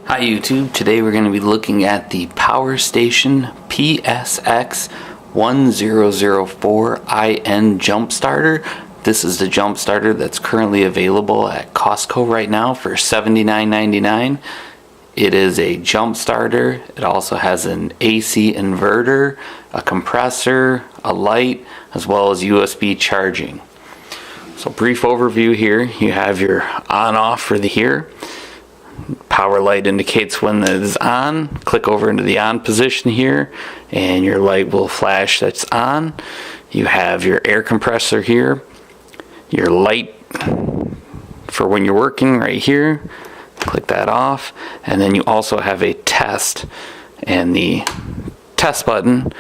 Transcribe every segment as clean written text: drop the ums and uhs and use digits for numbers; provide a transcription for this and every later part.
Hi YouTube, today we're going to be looking at the Powerstation PSX1004 IN jump starter. This is the jump starter that's currently available at Costco right now for $79.99. It is a jump starter. It also has an AC inverter, a compressor, a light, as well as USB charging. So brief overview here, you have your on-off for the here. Power light indicates when it is on. Click over into the on position here and your light will flash that's on. You have your air compressor here, your light for when you're working right here. Click that off, and then you also have a test, and the test button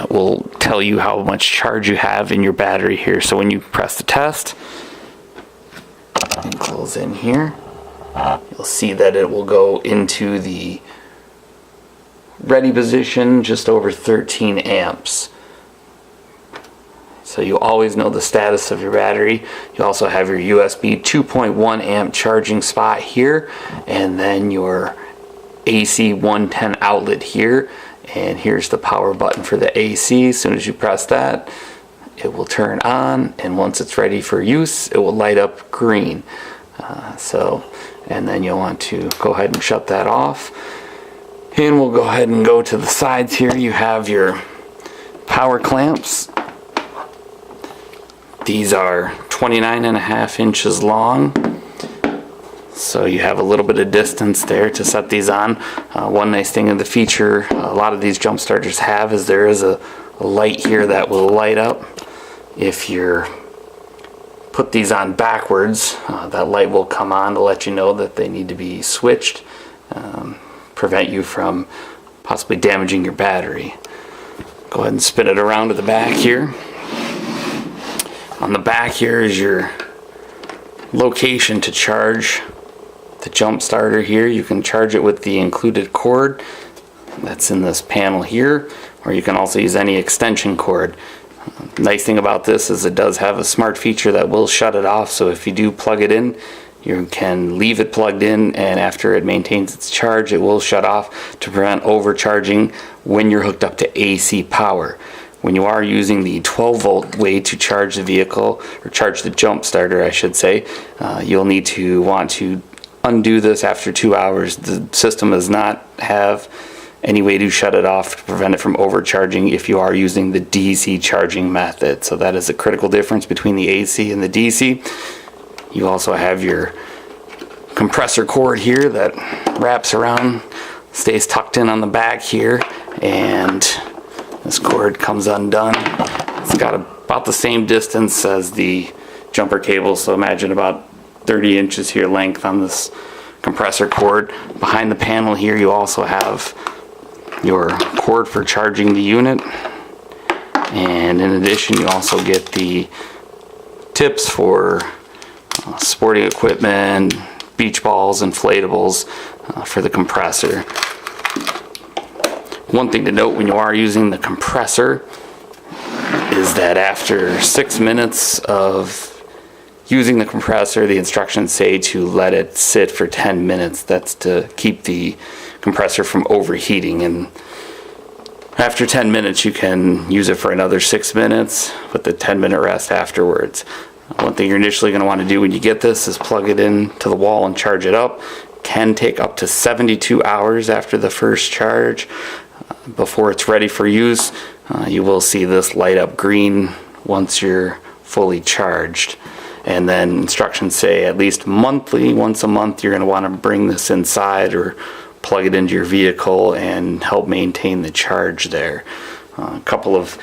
will tell you how much charge you have in your battery here. So when you press the test and close in here, you'll see that it will go into the ready position, just over 13 amps. So you always know the status of your battery. You also have your USB 2.1 amp charging spot here, and then your AC 110 outlet here. And here's the power button for the AC. As soon as you press that, it will turn on, and once it's ready for use, it will light up green. And then you'll want to go ahead and shut that off. And we'll go ahead and go to the sides here. You have your power clamps. These are 29.5 inches long. So you have a little bit of distance there to set these on. One nice thing in the feature a lot of these jump starters have is there is a light here that will light up. If you're put these on backwards, that light will come on to let you know that they need to be switched, prevent you from possibly damaging your battery. Go ahead and spin it around to the back here. On the back here is your location to charge the jump starter here. You can charge it with the included cord that's in this panel here, or you can also use any extension cord. Nice thing about this is it does have a smart feature that will shut it off, so if you do plug it in, you can leave it plugged in, and after it maintains its charge, it will shut off to prevent overcharging when you're hooked up to AC power. When you are using the 12-volt way to charge the vehicle, or charge the jump starter I should say, you'll need to want to undo this after 2 hours. The system does not have any way to shut it off to prevent it from overcharging if you are using the DC charging method. So that is a critical difference between the AC and the DC. You also have your compressor cord here that wraps around, stays tucked in on the back here, and this cord comes undone. It's got about the same distance as the jumper cable, so imagine about 30 inches here length on this compressor cord. Behind the panel here you also have your cord for charging the unit, and in addition you also get the tips for sporting equipment, beach balls, inflatables for the compressor. One thing to note when you are using the compressor is that after 6 minutes of using the compressor, the instructions say to let it sit for 10 minutes. That's to keep the compressor from overheating, and after 10 minutes you can use it for another 6 minutes with the 10-minute rest afterwards. One thing you're initially going to want to do when you get this is plug it in to the wall and charge it up. Can take up to 72 hours after the first charge. Before it's ready for use, you will see this light up green once you're fully charged. And then instructions say at least monthly, once a month, you're going to want to bring this inside or plug it into your vehicle and help maintain the charge there. A couple of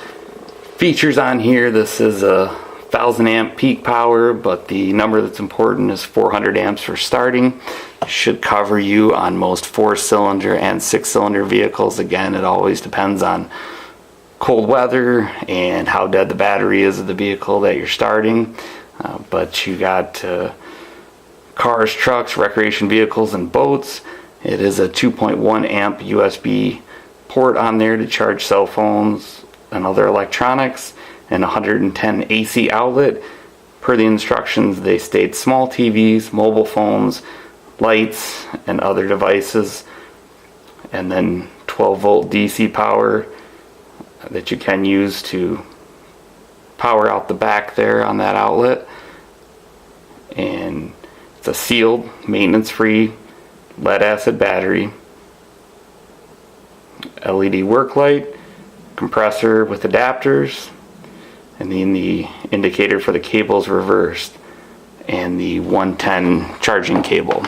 features on here. This is a 1000 amp peak power, but the number that's important is 400 amps for starting. Should cover you on most 4-cylinder and 6-cylinder vehicles. Again, it always depends on cold weather and how dead the battery is of the vehicle that you're starting. But you got cars, trucks, recreation vehicles, and boats. It is a 2.1 amp USB port on there to charge cell phones and other electronics, and 110 AC outlet. Per the instructions, they state small TVs, mobile phones, lights and other devices, and then 12-volt DC power that you can use to power out the back there on that outlet. And it's a sealed, maintenance-free lead-acid battery, LED work light, compressor with adapters, and then the indicator for the cables reversed, and the 110 charging cable.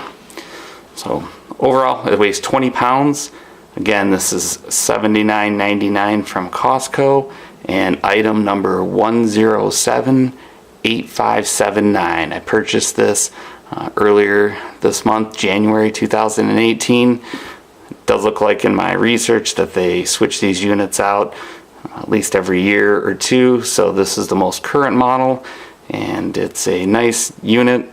So overall, it weighs 20 pounds. Again, this is $79.99 from Costco, and item number 1078579. I purchased this earlier this month, January 2018. It does look like in my research that they switch these units out at least every year or two, so this is the most current model, and it's a nice unit.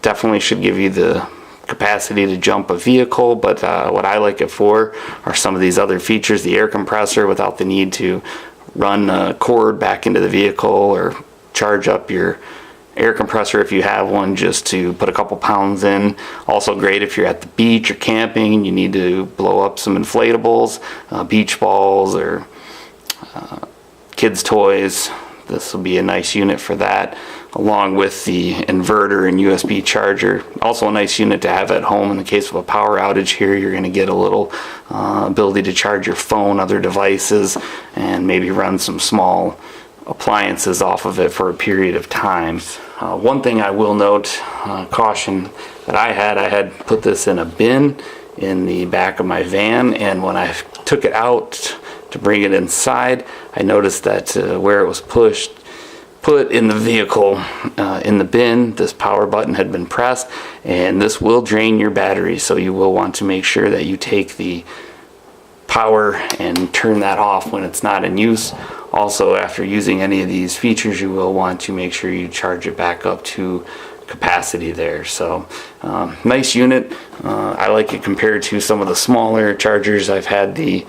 Definitely should give you the capacity to jump a vehicle, but what I like it for are some of these other features: the air compressor without the need to run a cord back into the vehicle or charge up your air compressor if you have one, just to put a couple pounds in. Also great if you're at the beach or camping and you need to blow up some inflatables, beach balls, or kids' toys. This will be a nice unit for that, along with the inverter and USB charger. Also a nice unit to have at home in the case of a power outage. Here you're going to get a little ability to charge your phone, other devices, and maybe run some small appliances off of it for a period of time. One thing I will note, caution that I had put this in a bin in the back of my van, and when I took it out to bring it inside, I noticed that where it was put in the vehicle, in the bin, this power button had been pressed, and this will drain your battery, so you will want to make sure that you take the power and turn that off when it's not in use. Also, after using any of these features, you will want to make sure you charge it back up to capacity there. So nice unit. I like it compared to some of the smaller chargers. I've had the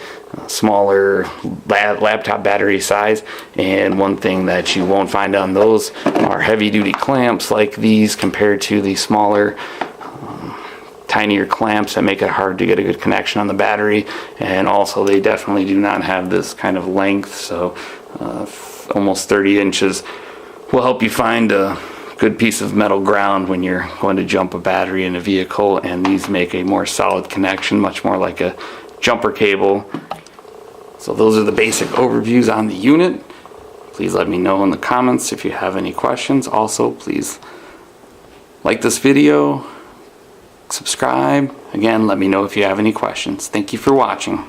smaller laptop battery size, and one thing that you won't find on those are heavy duty clamps like these compared to the smaller tinier clamps that make it hard to get a good connection on the battery. And also they definitely do not have this kind of length, so almost 30 inches will help you find a good piece of metal ground when you're going to jump a battery in a vehicle, and these make a more solid connection, much more like a jumper cable. So those are the basic overviews on the unit. Please let me know in the comments if you have any questions. Also, please like this video, subscribe. Again, let me know if you have any questions. Thank you for watching.